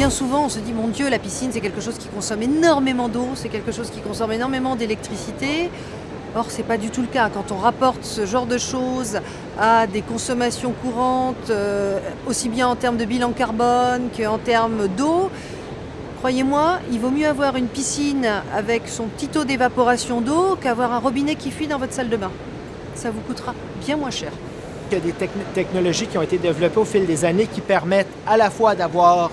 bien souvent, on se dit, mon Dieu, la piscine, c'est quelque chose qui consomme énormément d'eau, c'est quelque chose qui consomme énormément d'électricité. Or, ce n'est pas du tout le cas. Quand on rapporte ce genre de choses à des consommations courantes, aussi bien en termes de bilan carbone qu'en termes d'eau, croyez-moi, il vaut mieux avoir une piscine avec son petit taux d'évaporation d'eau qu'avoir un robinet qui fuit dans votre salle de bain. Ça vous coûtera bien moins cher. Il y a des technologies qui ont été développées au fil des années qui permettent à la fois d'avoir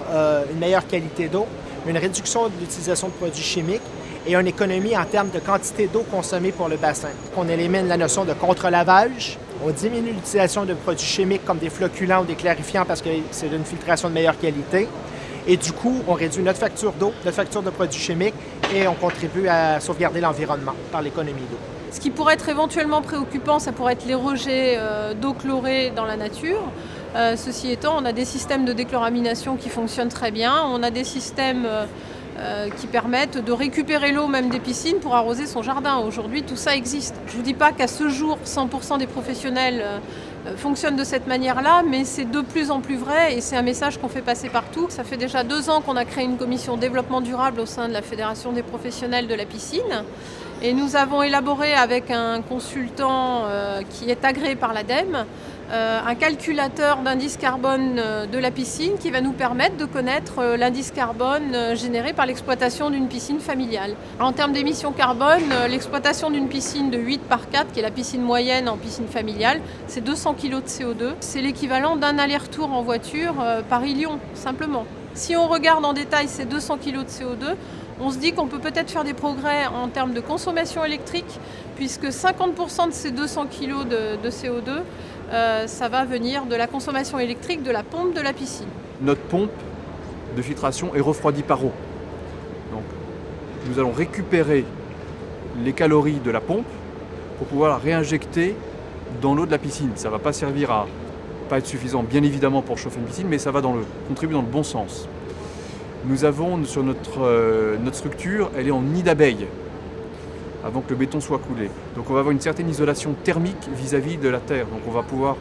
une meilleure qualité d'eau, une réduction de l'utilisation de produits chimiques et une économie en termes de quantité d'eau consommée pour le bassin. On élimine la notion de contre-lavage, on diminue l'utilisation de produits chimiques comme des flocculants ou des clarifiants parce que c'est d'une filtration de meilleure qualité. Et du coup, on réduit notre facture d'eau, notre facture de produits chimiques et on contribue à sauvegarder l'environnement par l'économie d'eau. Ce qui pourrait être éventuellement préoccupant, ça pourrait être les rejets d'eau chlorée dans la nature. Ceci étant, on a des systèmes de déchloramination qui fonctionnent très bien. On a des systèmes qui permettent de récupérer l'eau même des piscines pour arroser son jardin. Aujourd'hui, tout ça existe. Je ne vous dis pas qu'à ce jour, 100% des professionnels fonctionnent de cette manière-là, mais c'est de plus en plus vrai et c'est un message qu'on fait passer partout. Ça fait déjà 2 ans qu'on a créé une commission développement durable au sein de la Fédération des professionnels de la piscine. Et nous avons élaboré avec un consultant qui est agréé par l'ADEME un calculateur d'indice carbone de la piscine qui va nous permettre de connaître l'indice carbone généré par l'exploitation d'une piscine familiale. En termes d'émissions carbone, l'exploitation d'une piscine de 8 par 4, qui est la piscine moyenne en piscine familiale, c'est 200 kg de CO2. C'est l'équivalent d'un aller-retour en voiture Paris-Lyon, simplement. Si on regarde en détail ces 200 kg de CO2, on se dit qu'on peut peut-être faire des progrès en termes de consommation électrique, puisque 50% de ces 200 kg de CO2, ça va venir de la consommation électrique de la pompe de la piscine. Notre pompe de filtration est refroidie par eau. Donc, nous allons récupérer les calories de la pompe pour pouvoir la réinjecter dans l'eau de la piscine. Ça ne va pas servir à pas être suffisant, bien évidemment, pour chauffer une piscine, mais ça va contribuer dans le bon sens. Nous avons sur notre structure, elle est en nid d'abeilles avant que le béton soit coulé. Donc on va avoir une certaine isolation thermique vis-à-vis de la terre. Donc on va pouvoir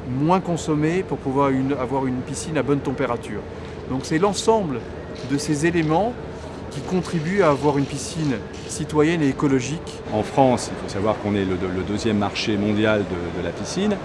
moins consommer pour pouvoir avoir une piscine à bonne température. Donc c'est l'ensemble de ces éléments qui contribuent à avoir une piscine citoyenne et écologique. En France, il faut savoir qu'on est le 2e marché mondial de la piscine,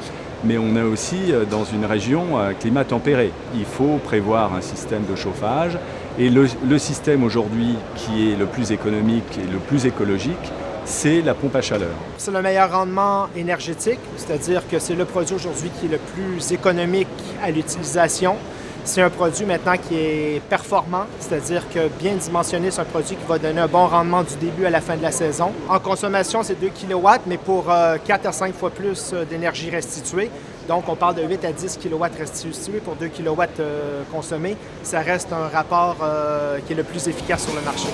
mais on est aussi dans une région climat tempéré. Il faut prévoir un système de chauffage et le système aujourd'hui qui est le plus économique et le plus écologique, c'est la pompe à chaleur. C'est le meilleur rendement énergétique, c'est-à-dire que c'est le produit aujourd'hui qui est le plus économique à l'utilisation. C'est un produit maintenant qui est performant, c'est-à-dire que bien dimensionné, c'est un produit qui va donner un bon rendement du début à la fin de la saison. En consommation, c'est 2 kW, mais pour 4 à 5 fois plus d'énergie restituée. Donc, on parle de 8 à 10 kW restitués pour 2 kW consommés. Ça reste un rapport qui est le plus efficace sur le marché.